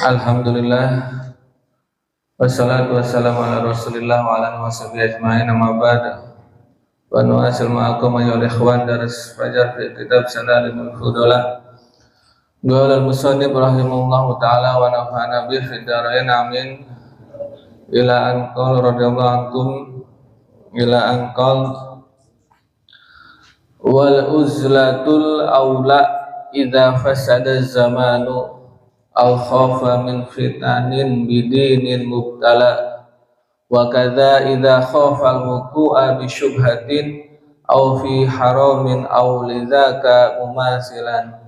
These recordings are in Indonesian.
Alhamdulillah wassalatu wassalamu ala rasulillah wa ala washabihi ajma'in amma ba'd wa nuwasil ma'akum ayyuhal ikhwan daras fajar fi kitab Salalul Fudola qala al-musannif rahimahullahu ta'ala wa nafa'ana bihi fid dharain amin ila an qala radhiyallahu ankum ila an qala wal uzlatul aula idza fasada zamanu aw khafa min fitanin bidinin mubtala wa kadza idza khafa al-wuqu'a bi syubhatin aw fi haramin aw lidzaka mumasilan.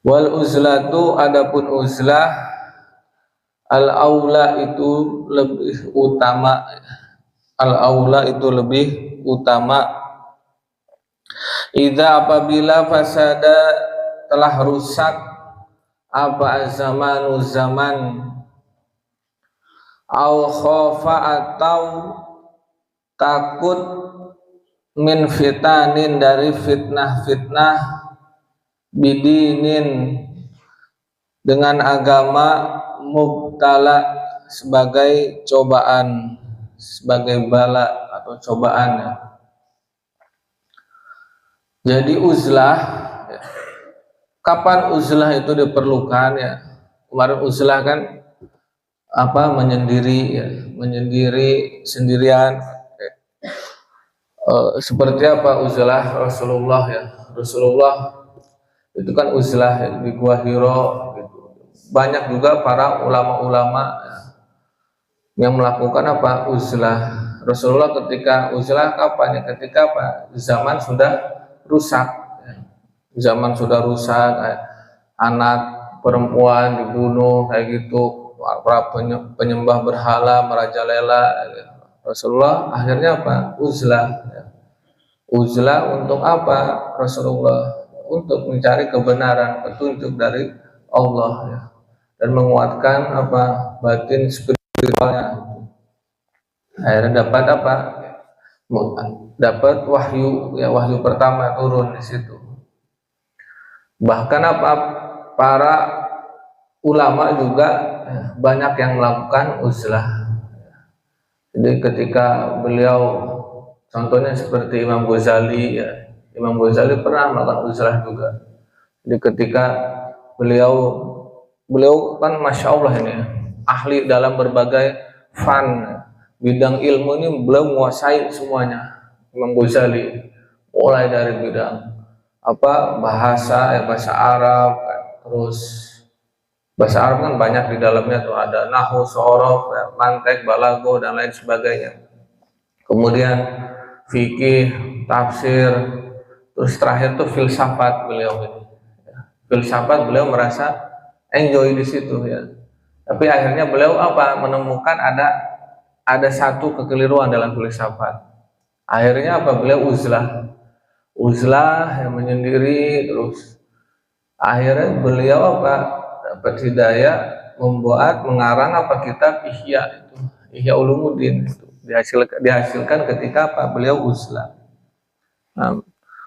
Wal uzlatu adapun uzlah al-aula itu lebih utama, al-aula itu lebih utama idza apabila fasada telah rusak apa zamanu zaman au khofa atau takut min fitanin dari fitnah-fitnah bidinin dengan agama mubtala sebagai cobaan, sebagai bala atau cobaan. Jadi uzlah, kapan uzlah itu diperlukan ya? Kemarin uzlah kan menyendiri ya, menyendiri sendirian. Seperti apa uzlah Rasulullah ya? Rasulullah itu kan uzlah ya, di Gua Hiro gitu. Banyak juga para ulama-ulama ya, yang melakukan uzlah. Rasulullah ketika uzlah kapan ya? Ketika zaman sudah rusak. Zaman sudah rusak, anak perempuan dibunuh kayak gitu, para penyembah berhala merajalela. Rasulullah akhirnya uzlah. Uzlah untuk apa? Rasulullah untuk mencari kebenaran, petunjuk dari Allah ya, dan menguatkan batin spiritualnya. Akhirnya dapat dapat wahyu ya, wahyu pertama turun di situ. Bahkan para ulama juga banyak yang melakukan uzlah. Jadi ketika beliau, contohnya seperti Imam Ghazali ya, Imam Ghazali pernah melakukan uzlah juga. Jadi ketika beliau kan masya Allah ini ahli dalam berbagai fan bidang ilmu, ini beliau menguasai semuanya. Imam Ghazali mulai dari bidang bahasa Arab, terus bahasa Arab kan banyak di dalamnya tuh, ada nahwu, shorof, mantek, balago dan lain sebagainya. Kemudian fikih, tafsir, terus terakhir tuh filsafat beliau ini. Filsafat beliau merasa enjoy di situ ya. Tapi akhirnya beliau menemukan ada satu kekeliruan dalam filsafat. Akhirnya beliau uzlah yang menyendiri, terus akhirnya beliau dapat hidayah mengarang kitab Ihya Ulumuddin itu dihasilkan ketika beliau uzlah. Nah,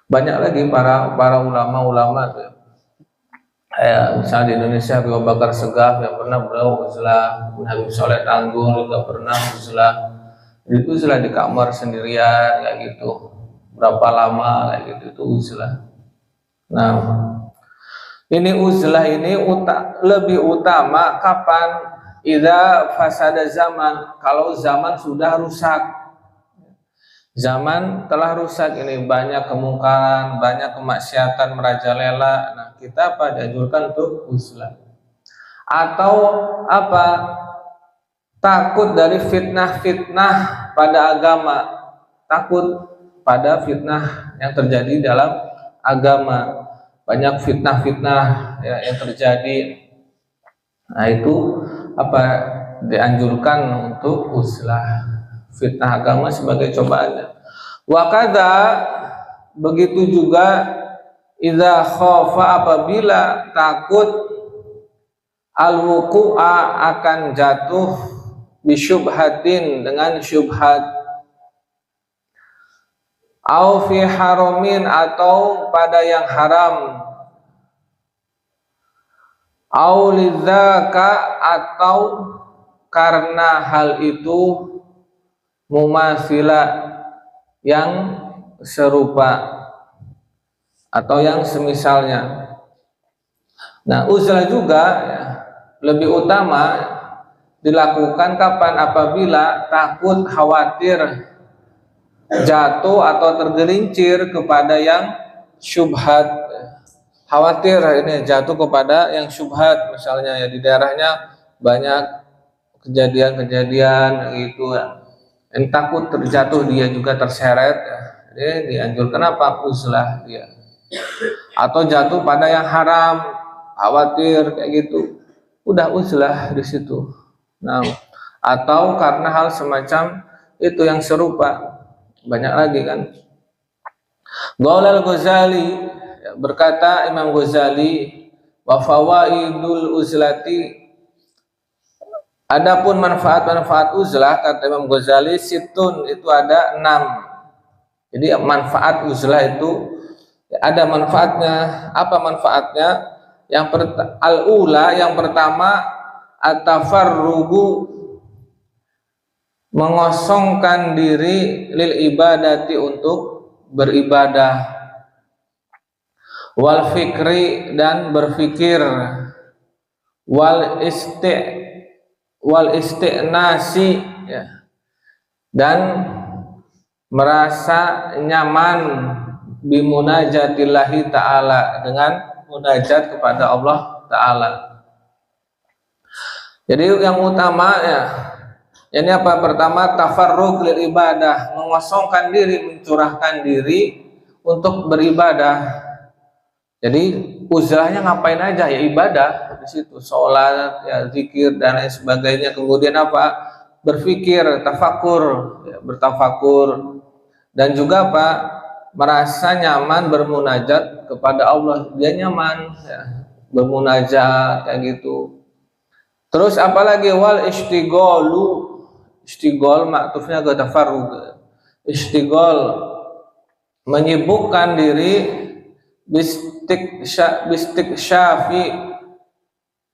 banyak lagi para ulama misalnya di Indonesia Abu Bakar Segaf yang pernah beliau uzlah, Habib Soleh Tanggul juga pernah uzlah. Itu uzlah di kamar sendirian kayak gitu. Berapa lama kayak gitu, itu uzlah. Nah, ini uzlah ini lebih utama kapan? Idza fasada zaman, kalau zaman sudah rusak. Zaman telah rusak, ini banyak kemungkaran, banyak kemaksiatan merajalela. Nah, kita dianjurkan untuk uzlah. Atau takut dari fitnah-fitnah pada agama, takut pada fitnah yang terjadi dalam agama. Banyak fitnah-fitnah ya, yang terjadi. Nah, itu dianjurkan untuk uzlah. Fitnah agama sebagai cobaannya. Wa kadza, begitu juga idza khafa, apabila takut al-wuqu'a akan jatuh bisyubhatin dengan syubhat, au fi haramin atau pada yang haram, Aulidzaka, atau karena hal itu, mumasila, yang serupa atau yang semisalnya. Nah, uzlah juga ya, lebih utama dilakukan kapan? Apabila takut, khawatir jatuh atau tergelincir kepada yang syubhat. Khawatir ini jatuh kepada yang syubhat, misalnya ya di daerahnya banyak kejadian-kejadian gitu ya. Yang takut terjatuh dia juga terseret ya. Jadi dianjurkan apa? Uzlah dia. Atau jatuh pada yang haram, khawatir kayak gitu. Udah uzlah di situ. Nah, atau karena hal semacam itu yang serupa. Banyak lagi kan. Qaulal Ghazali, berkata Imam Ghazali, wa fawaidul uzlati, adapun manfaat-manfaat uzlah, kata Imam Ghazali, situn, itu ada 6. Jadi manfaat uzlah itu ada manfaatnya. Apa manfaatnya? Al-ula, yang pertama, at-tafarrugu, mengosongkan diri, lil ibadati, untuk beribadah, wal fikri, dan berfikir, wal isti'nasi ya, dan merasa nyaman bimunajatillahi ta'ala, dengan munajat kepada Allah ta'ala. Jadi yang utama ya, ini apa? Pertama, tafarrug lil ibadah, mengosongkan diri, mencurahkan diri untuk beribadah. Jadi uzlahnya ngapain aja? Ya ibadah di situ, sholat, ya zikir dan lain sebagainya. Kemudian apa? Berfikir, tafakur, ya, bertafakur, dan juga apa? Merasa nyaman bermunajat kepada Allah. Dia nyaman ya, bermunajat kayak gitu. Terus apalagi? Wal istigholu, istighol maktufnya ke tafarrug. Istighol, menyibukkan diri, bistiksyafi,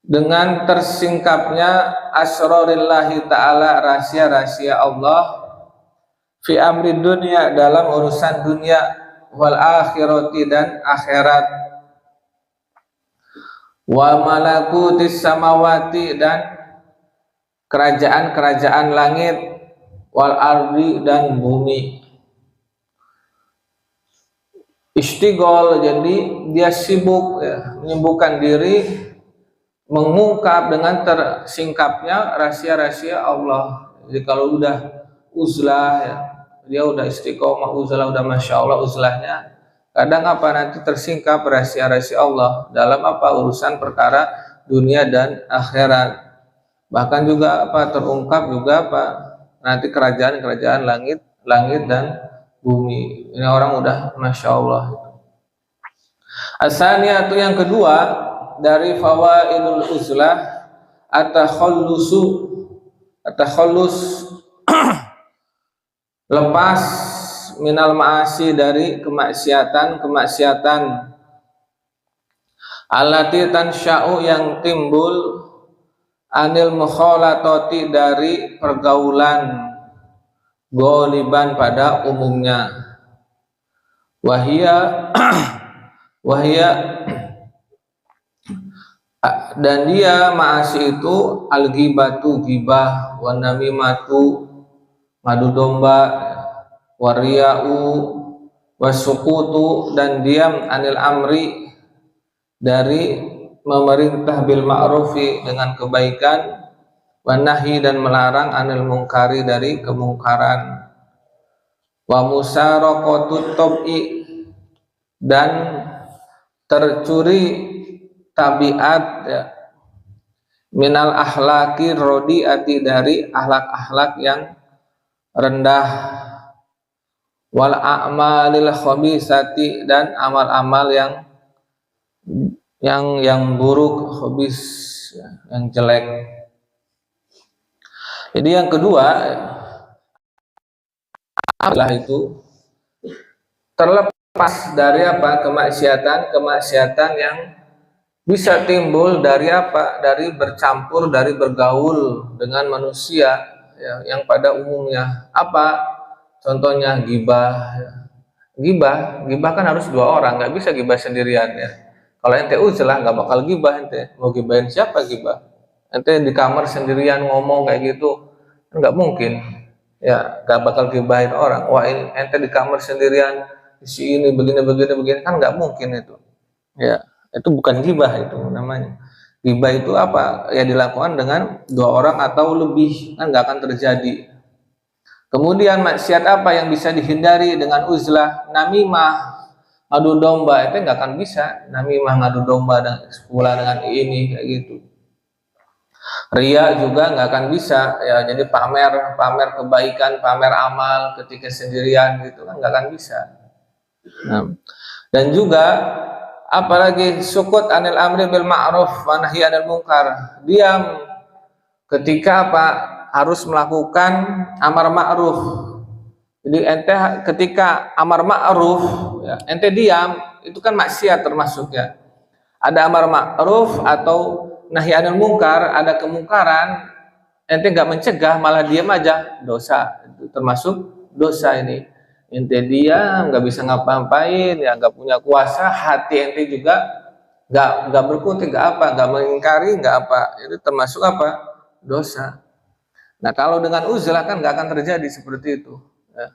dengan tersingkapnya asrarillahi ta'ala, rahasia-rahasia Allah, fi amri dunia, dalam urusan dunia, wal akhirati, dan akhirat, wa malakutis samawati, dan kerajaan-kerajaan langit, wal ardi, dan bumi. Istighol, jadi dia sibuk ya, menyibukkan diri, mengungkap dengan tersingkapnya rahasia-rahasia Allah. Jadi kalau udah uzlah ya, dia udah istiqomah uzlah, udah masya Allah uzlahnya, kadang apa? Nanti tersingkap rahasia-rahasia Allah dalam apa? Urusan perkara dunia dan akhirat. Bahkan juga apa? Terungkap juga apa? Nanti kerajaan-kerajaan langit dan bumi. Ini orang udah masya Allah. Asaniyatu, yang kedua dari fawaidul uzlah, at-takhallus lepas minal ma'asi, dari kemaksiatan, allati tansya'u, yang timbul, anil mukhalatati, dari pergaulan, goliban, pada umumnya, wahia dan dia ma'asi itu, al-ghibatu, ghibah, wa namimatu, ngadu domba, wariya'u, wasukutu, dan diam, anil amri, dari memerintah bil ma'rufi, dengan kebaikan, wanahi, dan melarang, anil mungkari, dari kemungkaran, wa musaraqatut tab'i, dan tercuri tabiat ya, minal akhlaqi rodiati, dari akhlak-akhlak yang rendah, wal a'malil khabisati, dan amal-amal yang buruk, khabis, yang jelek. Jadi yang kedua adalah itu terlepas dari apa? Kemaksiatan yang Bisa timbul dari apa? Dari bercampur, dari bergaul dengan manusia ya, yang pada umumnya. Apa? Contohnya gibah. Ya. Gibah kan harus dua orang, nggak bisa gibah sendirian ya. Kalau ente uzlah nggak bakal gibah ente. Mau gibahin siapa gibah? Ente di kamar sendirian ngomong kayak gitu, nggak mungkin. Ya, nggak bakal gibahin orang. Wah, ini ente di kamar sendirian, si ini begini kan nggak mungkin itu. Ya, itu bukan gibah itu namanya. Gibah itu apa? Ya dilakukan dengan dua orang atau lebih, kan nggak akan terjadi. Kemudian maksiat apa yang bisa dihindari dengan uzlah? Namimah, adu domba, itu nggak akan bisa. Namimah ngadu domba dan pula dengan ini kayak gitu. Ria juga nggak akan bisa ya, jadi pamer kebaikan, pamer amal ketika sendirian gitu kan nggak akan bisa. Nah, dan juga apalagi sukut anil amri bil ma'ruf wa nahyi anil munkar, diam ketika apa harus melakukan amar ma'ruf. Jadi ente ketika amar ma'ruf ya, ente diam, itu kan maksiat termasuknya. Ada amar ma'ruf atau nahi anil munkar, ada kemungkaran, ente nggak mencegah malah diam aja, dosa. Itu termasuk dosa ini. Ente diam, nggak bisa ngapa-ngapain, ya nggak punya kuasa, hati ente juga nggak berkutik, nggak mengingkari, nggak apa, itu termasuk apa? Dosa. Nah kalau dengan uzlah kan nggak akan terjadi seperti itu. Ya.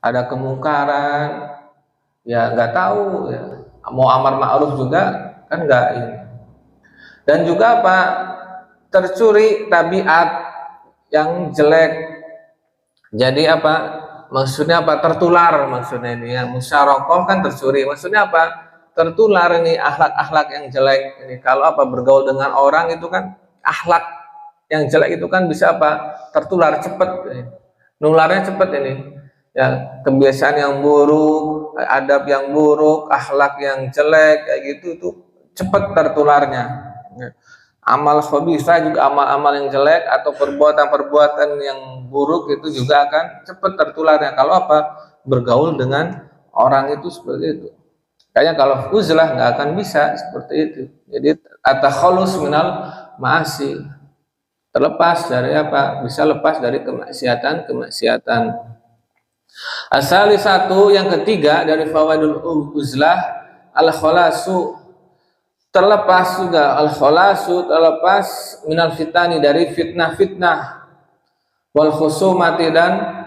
Ada kemungkaran, ya nggak tahu, ya. Mau amar ma'ruf juga kan nggak ini. Dan juga apa? Tercuri tabiat yang jelek. Jadi apa? Maksudnya apa? Tertular maksudnya ini. Yang musyarakah kan tercuri. Maksudnya apa? Tertular ini akhlak-akhlak yang jelek. Ini kalau apa bergaul dengan orang itu kan akhlak yang jelek itu kan bisa apa? Tertular cepat. Nularnya cepat ini. Ya, kebiasaan yang buruk, adab yang buruk, akhlak yang jelek kayak gitu itu cepat tertularnya. Amal khabithah juga amal-amal yang jelek atau perbuatan-perbuatan yang buruk itu juga akan cepat tertularnya kalau apa? Bergaul dengan orang itu seperti itu. Kayaknya kalau uzlah nggak akan bisa seperti itu. Jadi at-takhallus minal ma'asi. Terlepas dari apa? Bisa lepas dari kemaksiatan. Asal satu yang ketiga dari fawaidul uzlah al-khalasu, terlepas juga al-khalasu, terlepas minal fitani dari fitnah-fitnah, wal khusumati dan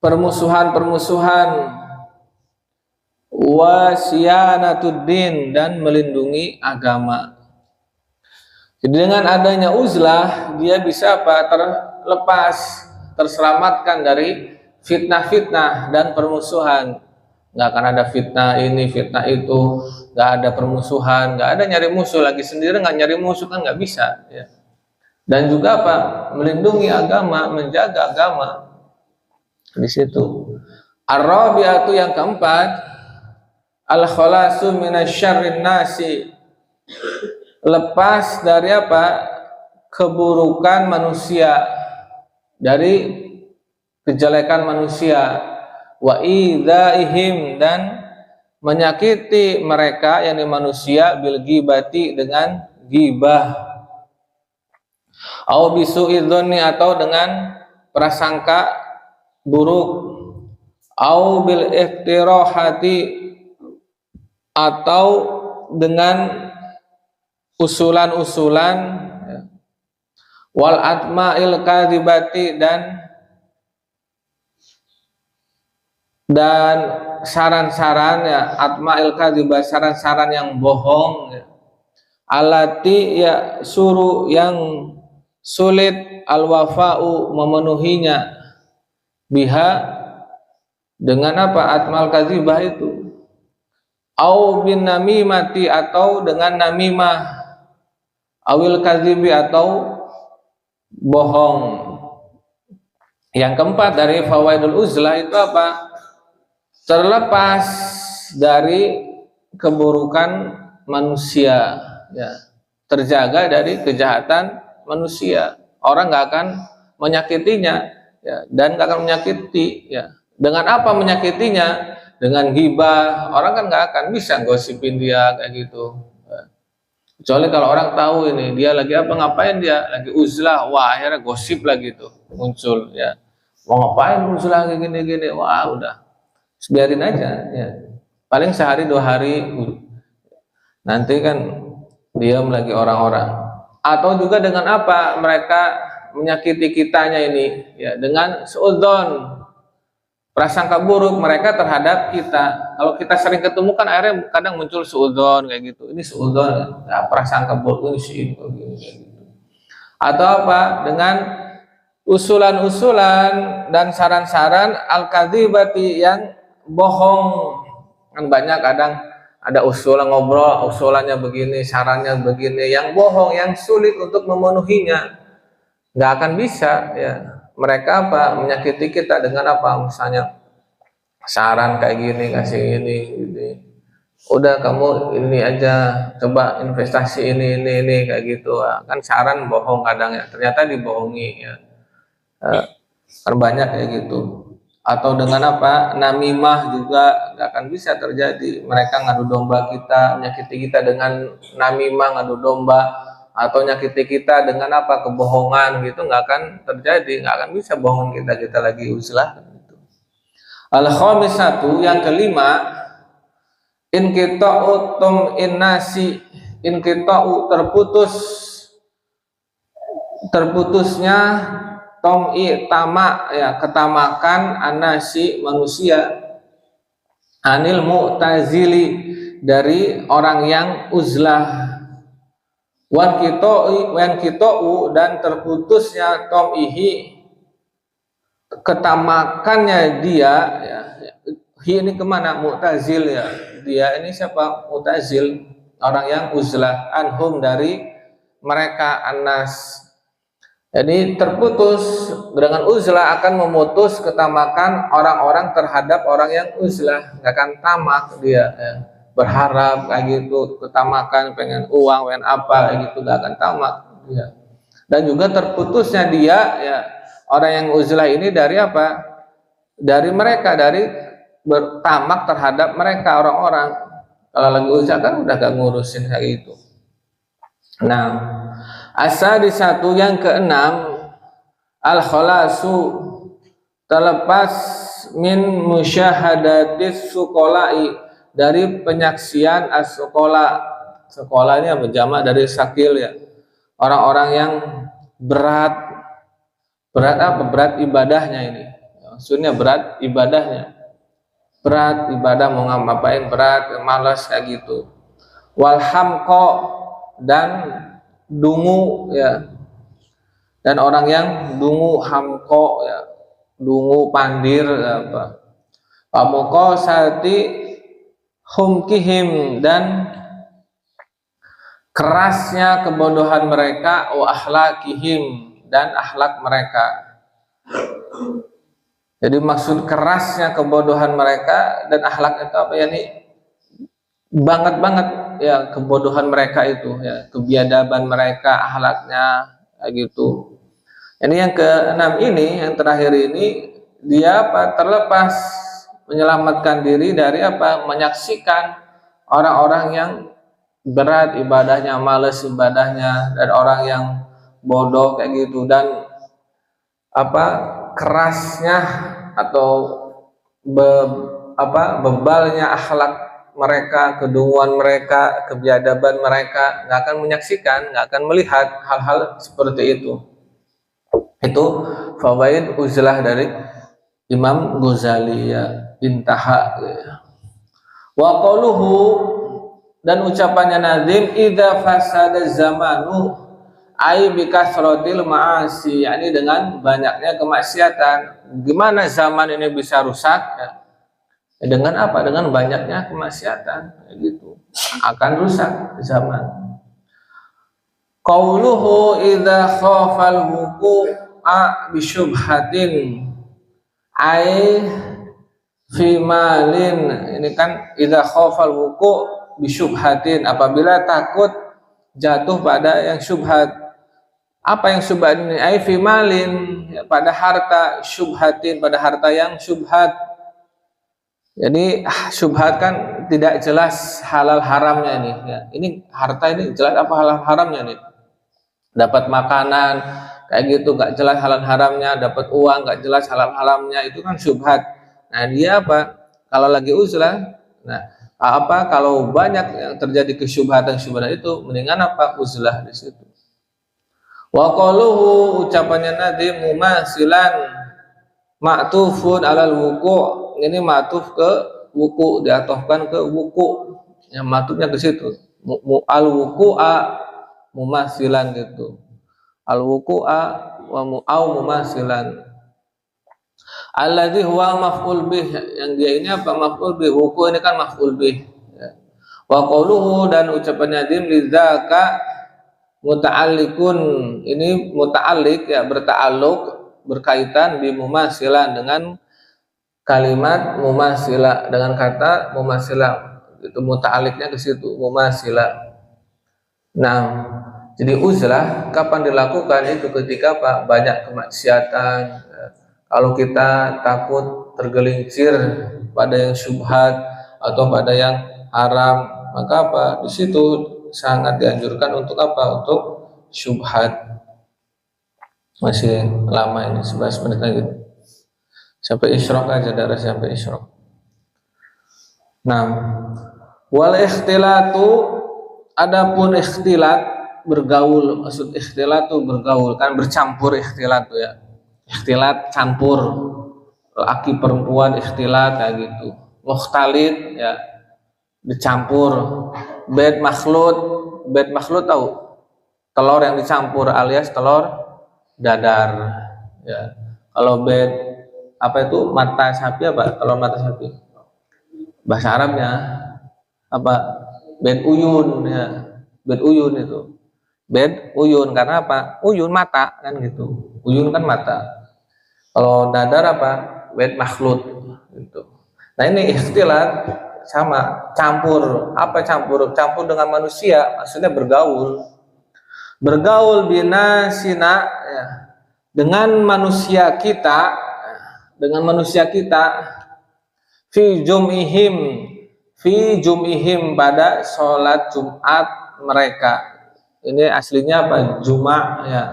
permusuhan, wa siyanatuddin dan melindungi agama. Jadi dengan adanya uzlah dia bisa apa? Terlepas, terselamatkan dari fitnah-fitnah dan permusuhan. Nggak akan ada fitnah ini, fitnah itu, nggak ada permusuhan, nggak ada nyari musuh lagi sendiri, nggak nyari musuh kan nggak bisa. Ya. Dan juga apa? Melindungi agama, menjaga agama. Di situ. Ar-rabi'atu yang keempat, al-khalasu minasyarrin nasi. Lepas dari apa? Keburukan manusia, dari kejelekan manusia, wa idzaihim dan menyakiti mereka yang di manusia bil ghibati dengan ghibah, au bisu'i dzanni atau dengan prasangka buruk, au bil iqtirahati atau dengan usulan-usulan, wal atma'il kadzibati dan saran-saran ya, atma'il kadzibah, saran-saran yang bohong ya. Alati ya suruh yang sulit al-wafa'u memenuhinya biha dengan apa? Atmal kadzibah itu, au bin namimati atau dengan namimah, awil kadzibi atau bohong. Yang keempat dari fawaidul uzlah itu apa? Terlepas dari keburukan manusia, ya. Terjaga dari kejahatan manusia. Orang nggak akan menyakitinya, ya, dan nggak akan menyakiti, ya. Dengan apa menyakitinya? Dengan ghibah. Orang kan nggak akan bisa gosipin dia kayak gitu. Kecuali kalau orang tahu ini dia lagi apa, ngapain, dia lagi uzlah, wah akhirnya gosip lagi tuh muncul ya. Mau ngapain uzlah kayak gini-gini, wah udah biarin aja ya. Paling sehari 2 hari nanti kan diam lagi orang-orang. Atau juga dengan apa mereka menyakiti kitanya ini ya, dengan suudzon, prasangka buruk mereka terhadap kita. Kalau kita sering ketemu kan akhirnya kadang muncul suudzon kayak gitu. Ini suudzon, ya, prasangka buruk ini sih kayak gitu. Atau apa? Dengan usulan-usulan dan saran-saran al-kadzibati yang bohong. Kan banyak kadang ada usulan ngobrol, usulannya begini, sarannya begini, yang bohong, yang sulit untuk memenuhinya. Nggak akan bisa ya. Mereka apa? Menyakiti kita dengan apa? Misalnya saran kayak gini, kasih ini. Udah kamu ini aja, coba investasi ini kayak gitu. Kan saran bohong kadang ya. Ternyata dibohongi ya. Kan banyak kayak gitu. Atau dengan apa? Namimah juga nggak akan bisa terjadi. Mereka ngadu domba kita, menyakiti kita dengan namimah, ngadu domba, atau nyakiti kita dengan apa, kebohongan gitu, nggak akan terjadi, nggak akan bisa bohong kita lagi uzlah gitu. Al-khamisatu, yang kelima, inqita'u tum'innasi, inqita'u terputusnya tom'i tamak ya, ketamakan anasi manusia, anil mu'tazili, dari orang yang uzlah, wan kitau, dan terputusnya tom'ihi, ketamakannya dia ya. Hi ini kemana? Mu'tazil ya. Dia ini siapa? Mu'tazil, orang yang uzlah, anhum, dari mereka, anas. Jadi terputus dengan uzlah akan memutus ketamakan orang-orang terhadap orang yang uzlah, nggak akan tamak dia ya. Berharap kayak gitu, ketamakan, pengen uang, pengen apa kayak gitu, nggak akan tamak dia. Dan juga terputusnya dia ya, orang yang uzlah ini dari apa? Dari mereka, dari bertamak terhadap mereka orang-orang. Kalau lagi uzlah kan udah gak ngurusin kayak gitu. Nah, as-sadisatu, yang keenam, al-khalasu, terlepas min musyahadatis suqala'i, dari penyaksian as-suqala. Sekolah ini berjamak dari sakil ya. Orang-orang yang berat apa? Berat ibadahnya ini. Maksudnya berat ibadahnya. Berat ibadah, mau ngapain berat, malas kayak gitu. Wal hamqa, dan dungu ya. Dan orang yang dungu, hamko ya, dungu, pandir apa. Pamuqasati humkihim, dan kerasnya kebodohan mereka, wa akhlakihim, dan akhlak mereka. Jadi maksud kerasnya kebodohan mereka dan akhlak itu apa ya, nih banget ya kebodohan mereka itu ya, kebiadaban mereka, akhlaknya kayak gitu. Ini yang keenam ini, yang terakhir ini, dia apa? Terlepas, menyelamatkan diri dari apa? Menyaksikan orang-orang yang berat ibadahnya, males ibadahnya, dan orang yang bodoh kayak gitu, dan apa? Kerasnya atau bebalnya akhlak mereka, kedunguan mereka, kebiadaban mereka, nggak akan menyaksikan, nggak akan melihat hal-hal seperti itu. Itu fawaid uzlah dari Imam Ghazali ya, intaha ya. Wa qauluhu, dan ucapannya Nazim, idza fasada zamanu ai bi kasratil ma'asi, yakni dengan banyaknya kemaksiatan. Gimana zaman ini bisa rusak ya? Dengan apa? Dengan banyaknya kemaksiatan gitu. Akan rusak zaman. Qauluhu idza khafal wuqu'a bi syubhatin ai fi malin. Ini kan idza khafal wuqu' bi syubhatin, apabila takut jatuh pada yang syubhat. Apa yang syubhat ini? Ai fi malin, pada harta, syubhatin, pada harta yang syubhat. Jadi syubhat kan tidak jelas halal haramnya ini ya. Ini harta ini jelas apa halal haramnya nih. Dapat makanan kayak gitu nggak jelas halal haramnya, dapat uang nggak jelas halal haramnya, itu kan syubhat. Nah dia apa? Kalau lagi uzlah, nah apa kalau banyak yang terjadi kesyubhatan-syubhatan itu, mendingan apa? Uzlah di situ. Wa qaluhu, ucapannya Nadim, mumasilan ma'tufun alal wuku'. Ini ma'tuf ke wuku, diatofkan ke wuku. Yang ma'tufnya ke situ. Al wuku'a mumasilan gitu. Al wuku'a wa mu'au mumasilan. Alladzi huwa maf'ul bih, yang dia ini apa? Maf'ul bih. Wuku ini kan maf'ul bih. Wa qaluhu, dan ucapannya Nadim, lidzaka muta'alliqun, ini muta'alliq ya, berta'alluq, berkaitan di mumasilan dengan kalimat mumasila, dengan kata mumasila, itu muta'alliqnya ke situ, mumasila. Nah, jadi uzlah kapan dilakukan? Itu ketika apa? Banyak kemaksiatan. Kalau kita takut tergelincir pada yang syubhat atau pada yang haram, maka apa? Di situ sangat dianjurkan untuk apa? Untuk syubhat. Masih lama ini, 11 menit lagi. Sampai isyraq aja, darah sampai isyraq. Nah, wal ikhtilatu, adapun ikhtilat bergaul, maksud ikhtilat tuh bergaul, kan bercampur ikhtilat tuh ya. Ikhtilat campur, laki perempuan ikhtilat kayak gitu. Mukhtalit ya, dicampur. Bed makhlut tahu? Telur yang dicampur alias telur dadar ya. Kalau bed apa itu mata sapi, apa kalau mata sapi bahasa Arabnya apa? Bed uyun ya, bed uyun itu, bed uyun karena apa? Uyun mata kan gitu, uyun kan mata. Kalau dadar apa? Bed makhlut gitu. Nah ini ikhtilat sama, campur. Apa campur? Campur dengan manusia, maksudnya bergaul binasina ya, dengan manusia kita, fi jum'ihim pada sholat Jumat mereka. Ini aslinya apa? Ya,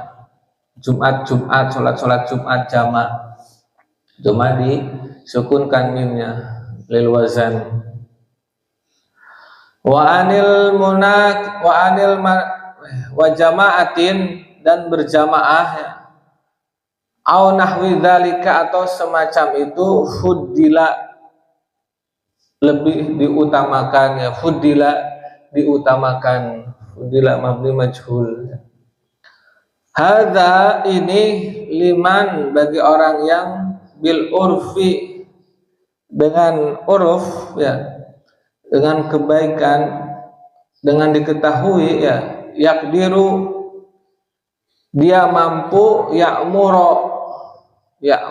Jumat sholat Jumat jamak. Cuma disukunkan mimnya lil wazan. Wa jama'atin, dan berjamaah ya. Au nahwi dzalika, atau semacam itu, fuddila lebih diutamakan ya, fuddila diutamakan, fuddila mabni majhul. Hadza, ini, liman, bagi orang yang bil urfi, dengan uruf ya, dengan kebaikan, dengan diketahui ya, yakdiru, dia mampu, ya'muro ya,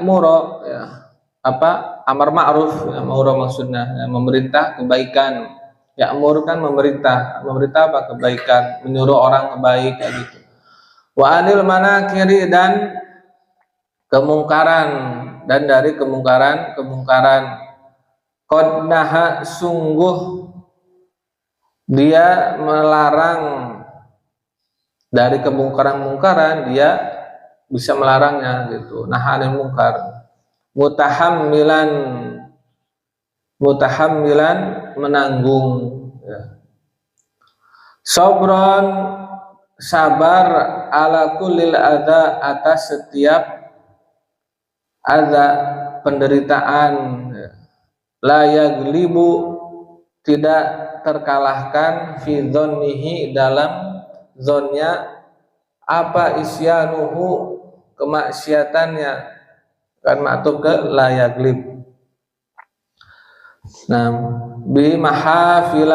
apa? Amar ma'ruf ya, ma'ruf maksudnya ya, memerintah kebaikan. Ya'mur kan memerintah apa? Kebaikan, menyuruh orang kebaik kayak gitu. Wa anil manakiri, dan kemungkaran, dan dari kemungkaran. Qad naha, sungguh dia melarang dari kemungkaran, dia bisa melarangnya gitu. Naha anil mungkar. Mutahammilan menanggung ya. Sobron, sabar, ala kullil adza, atas setiap adza, penderitaan ya. La yaglibu, tidak terkalahkan, fi dzonnihi, dalam zonnya, apa? Isyanuhu, kemaksiatannya, kan maktub ke la yaglib. Nah, bimahafil,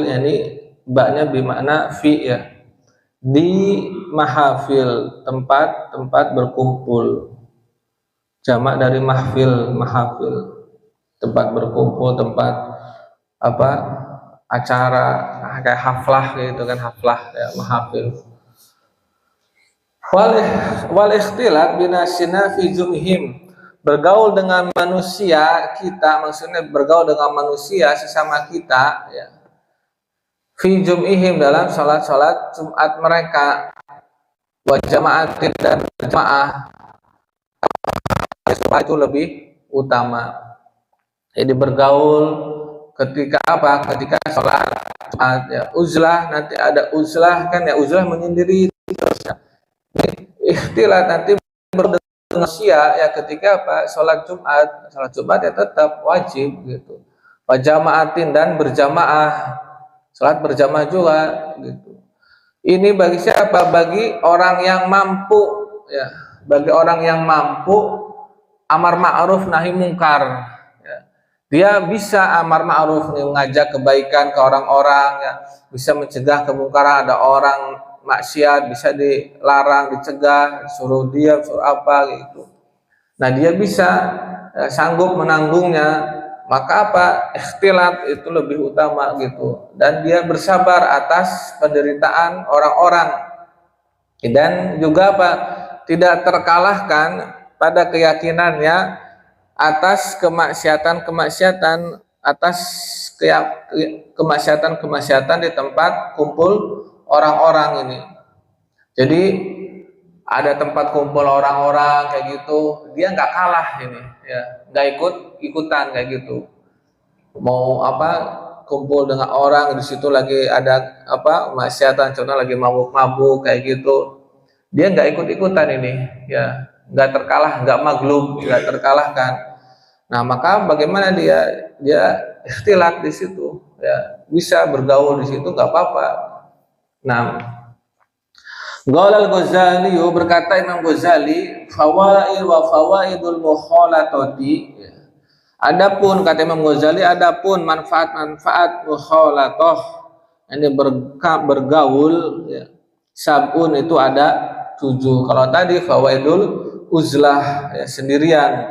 yani baknya bimakna fi ya, di mahafil, tempat berkumpul, jamak dari mahfil, tempat berkumpul, tempat apa? Acara kayak haflah gitu kan, haflah ya, mahafil. Wal ikhtilat binasina fi jumhim, bergaul dengan manusia kita, maksudnya bergaul dengan manusia sesama kita, ya, fi jum'ihim dalam salat-salat Jumat mereka, wa jama'atin dan berjamaah, itu lebih utama. Jadi bergaul ketika apa? Ketika sholat Jumat, ya. Uzlah, nanti ada uzlah kan ya, uzlah menyendiri terus ya. Ikhtilat nanti manusia ya ketika apa? Sholat Jumat ya tetap wajib gitu. Wa jama'atin dan berjamaah, sholat berjamaah juga gitu. Ini bagi siapa? Bagi orang yang mampu ya, bagi orang yang mampu amar ma'ruf nahi mungkar ya. Dia bisa amar ma'ruf, mengajak kebaikan ke orang-orang ya, bisa mencegah kemungkaran, ada orang maksiat bisa dilarang, dicegah, suruh diam, suruh apa gitu. Nah, dia bisa ya, sanggup menanggungnya, maka apa? Ikhtilat itu lebih utama gitu. Dan dia bersabar atas penderitaan orang-orang. Dan juga apa? Tidak terkalahkan pada keyakinannya atas kemaksiatan-kemaksiatan, atas kemaksiatan-kemaksiatan di tempat kumpul orang-orang ini. Jadi ada tempat kumpul orang-orang kayak gitu, dia nggak kalah ini, ya, nggak ikutan kayak gitu. Mau apa? Kumpul dengan orang di situ lagi ada apa? Kemaksiatan, contoh lagi mabuk-mabuk kayak gitu, dia nggak ikut-ikutan ini, ya. Nggak terkalah, nggak maglub, nggak terkalahkan. Nah, maka bagaimana dia ikhtilat di situ, ya, bisa bergaul di situ, nggak apa-apa. Nah, Ghalal Ghazali, berkata Imam Ghazali, fawaid wa fawaidul mukhalatati. Adapun kata Imam Ghazali, adapun manfaat-manfaat mukhalatah, ini bergaul, ya, sabun itu ada 7. Kalau tadi fawaidul uzlah ya, sendirian.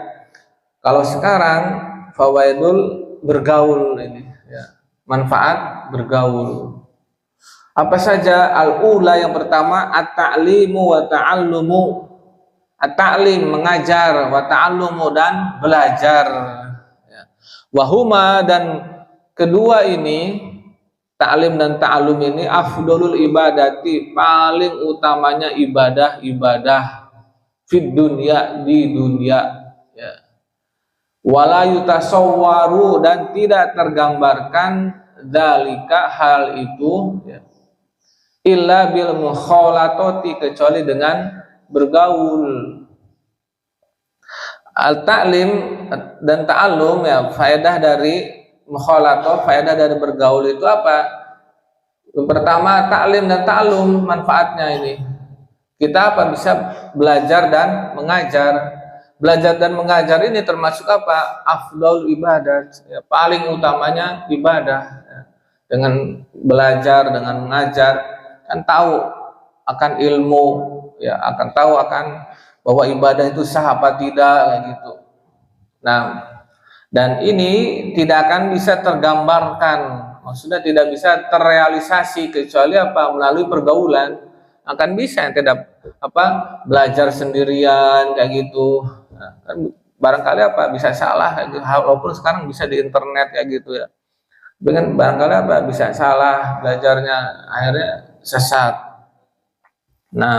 Kalau sekarang fawaidul bergaul ini ya, manfaat bergaul. Apa saja? Al-ula, yang pertama, at-ta'limu wa ta'allumu. At-ta'lim mengajar, wa ta'allumu dan belajar. Ya. Wahuma, dan kedua ini, ta'lim dan ta'allum ini, afdolul ibadati, paling utamanya ibadah fid dunya, di dunia ya. Wala yutasawwaru, dan tidak tergambarkan dzalika, hal itu ya, illa bil mukhalatati, kecuali dengan bergaul. Al-ta'lim dan ta'allum ya, faedah dari mukhalatah, faedah dari bergaul itu apa? Yang pertama, ta'lim dan ta'allum, manfaatnya ini kita apa? Bisa belajar dan mengajar. Belajar dan mengajar ini termasuk apa? Afdal ibadah ya, paling utamanya ibadah ya. Dengan belajar, dengan mengajar kan tahu akan ilmu ya, akan tahu akan bahwa ibadah itu sah apa tidak kayak gitu. Nah, dan ini tidak akan bisa tergambarkan, maksudnya tidak bisa terrealisasi kecuali apa? Melalui pergaulan. Akan bisa yang tidak apa? Belajar sendirian kayak gitu. Nah, kan barangkali apa? Bisa salah kayak gitu. Walaupun sekarang bisa di internet kayak gitu ya. Dengan barangkali apa? Bisa salah belajarnya, akhirnya sesat. Nah,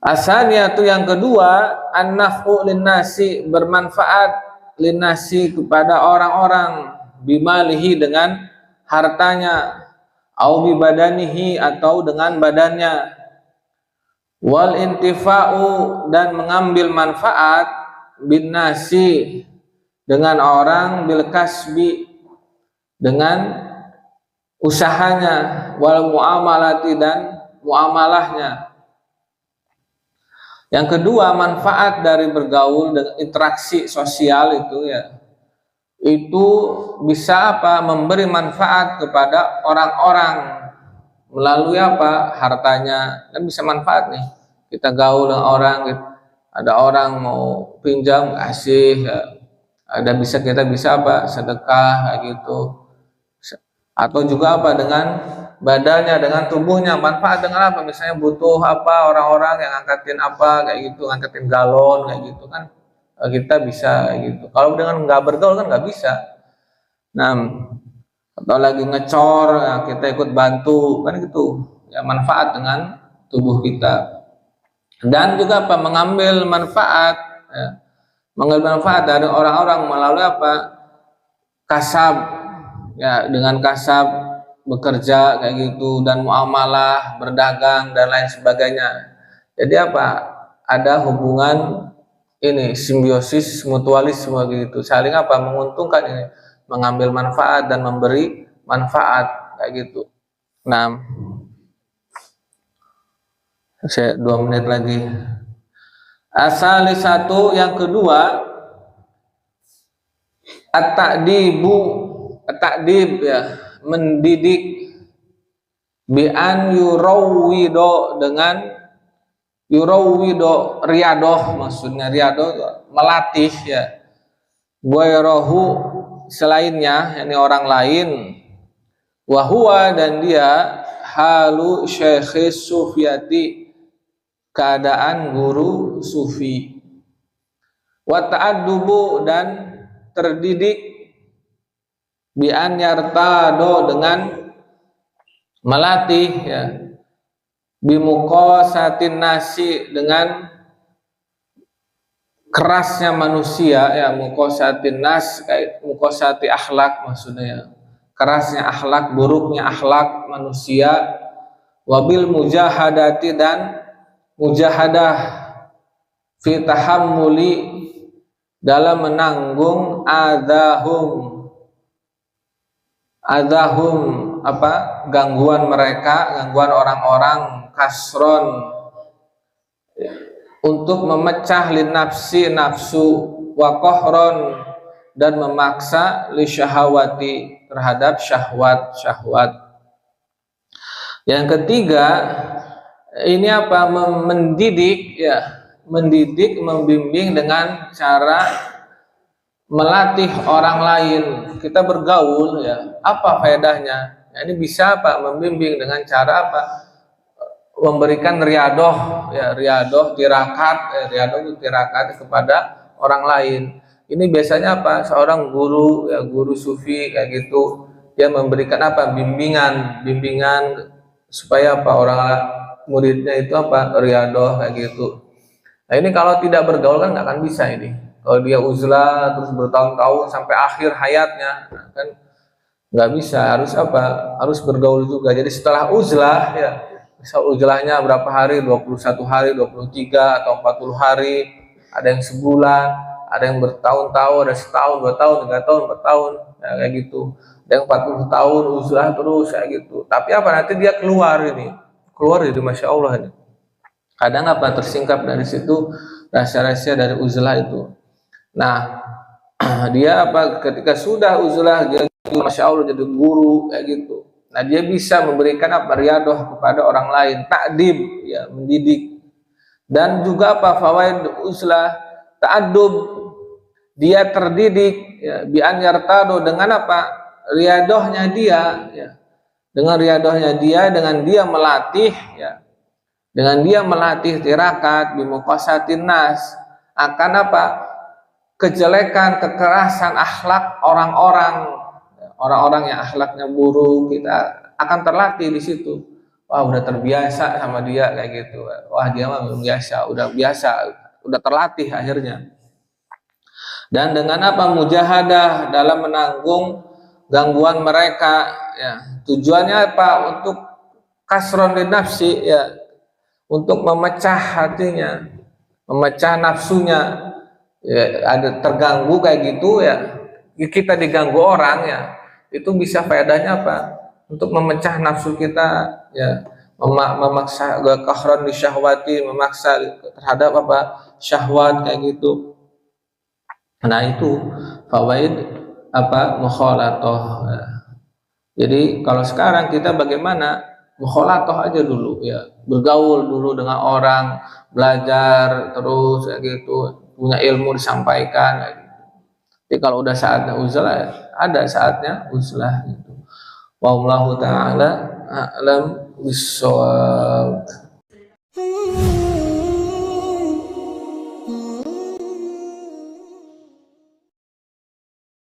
asalnya itu yang kedua, an-naf'u linnasi, bermanfaat linnasi kepada orang-orang, bimalihi dengan hartanya, au bibadanihi atau dengan badannya, wal intifa'u, dan mengambil manfaat binnasi dengan orang, bil kasbi, dengan usahanya, wal muamalati, dan muamalahnya. Yang kedua, manfaat dari bergaul dengan interaksi sosial itu ya, itu bisa apa? Memberi manfaat kepada orang-orang melalui apa? Hartanya kan bisa manfaat nih. Kita gaul dengan orang, ada orang mau pinjam kasih ya. Ada kita bisa apa? Sedekah kayak gitu. Atau juga apa? Dengan badannya, dengan tubuhnya, manfaat dengan apa? Misalnya butuh apa, orang-orang yang angkatin apa kayak gitu, angkatin galon kayak gitu kan, kita bisa gitu. Kalau dengan nggak bergaul kan nggak bisa. Nah, atau lagi ngecor, ya kita ikut bantu kan gitu. Ya manfaat dengan tubuh kita. Dan juga apa? Mengambil manfaat, ya. Mengambil manfaat dari orang-orang melalui apa? Kasab, ya dengan kasab bekerja kayak gitu dan muamalah, berdagang dan lain sebagainya. Jadi apa? Ada hubungan ini simbiosis mutualisme gitu, saling apa? Menguntungkan ini, mengambil manfaat dan memberi manfaat kayak gitu. Nah, saya 2 menit lagi. Asal satu yang kedua, at-ta'dib ya, mendidik, bi an yurawwido, dengan yurawwido, riadoh, maksudnya riadoh melatih ya, ghairahu, selainnya, yakni orang lain, wa huwa, dan dia, halu syekh sufiyati, keadaan guru sufi, wa ta'addubu, dan terdidik, bi an yartado, dengan melatih ya, bi muqasatin nasi, dengan kerasnya manusia ya, muqasatin nas, kayak muqasati akhlak maksudnya ya, kerasnya akhlak, buruknya akhlak manusia, wabil mujahadati, dan mujahadah, fi tahammuli, dalam menanggung adahum apa? Gangguan mereka, gangguan orang-orang, kasron, untuk memecah linafsi, nafsu, wa qahron, dan memaksa li syahawati, terhadap syahwat. Yang ketiga, ini apa? Mendidik ya, mendidik, membimbing dengan cara melatih orang lain. Kita bergaul ya, apa faedahnya? Ya, ini bisa apa? Membimbing dengan cara apa? Memberikan riadoh ya, riadoh tirakat kepada orang lain. Ini biasanya apa? Seorang guru ya, guru sufi kayak gitu, dia memberikan apa? Bimbingan supaya apa? Orang muridnya itu apa? Riadoh kayak gitu. Nah, ini kalau tidak bergaul kan nggak akan bisa ini. Kalau dia uzlah terus bertahun-tahun sampai akhir hayatnya, nah kan nggak bisa. Harus apa? Harus bergaul juga. Jadi setelah uzlah ya, misal uzlahnya berapa hari, 21 hari, 23 atau 40 hari, ada yang sebulan, ada yang bertahun-tahun, ada setahun, 2 tahun, 3 tahun, 4 tahun, ya, kayak gitu. Ada yang 40 tahun uzlah terus kayak gitu. Tapi apa, nanti dia keluar jadi Masya Allah ini. Kadang apa? Tersingkap dari situ rahasia-rahasia dari uzlah itu. Nah, dia apa? Ketika sudah uzlah, dia Masya Allah jadi guru kayak gitu. Nah, dia bisa memberikan apa? Riadoh kepada orang lain, ta'dib ya, mendidik. Dan juga apa? Fawaid uzlah, ta'addub, dia terdidik ya, bi an yartado, dengan apa? Riadohnya dia ya. Dengan riadohnya dia, dengan dia melatih ya. Dengan dia melatih tirakat bi muqasatin nas, akan apa? Kejelekan, kekerasan akhlak orang-orang yang akhlaknya buruk, kita akan terlatih di situ. Wah, udah terbiasa sama dia kayak gitu. Wah, dia mah biasa, udah terlatih akhirnya. Dan dengan apa? Mujahadah, dalam menanggung gangguan mereka ya. Tujuannya apa? Untuk kasron li nafsi ya, untuk memecah hatinya, memecah nafsunya. Ya, ada terganggu kayak gitu ya, kita diganggu orang ya, itu bisa faedahnya apa? Untuk memecah nafsu kita ya, memaksa qahran li syahwati, memaksa terhadap apa? Syahwat kayak gitu. Nah, itu fawaid apa? Mukhalatoh ya. Jadi kalau sekarang kita bagaimana? Mukhalatoh aja dulu ya, bergaul dulu dengan orang, belajar terus kayak gitu, punya ilmu disampaikan kayak gitu. Jadi kalau udah saatnya uzlah, ada saatnya uzlah gitu. Wallahu ta'ala a'lam bissawab.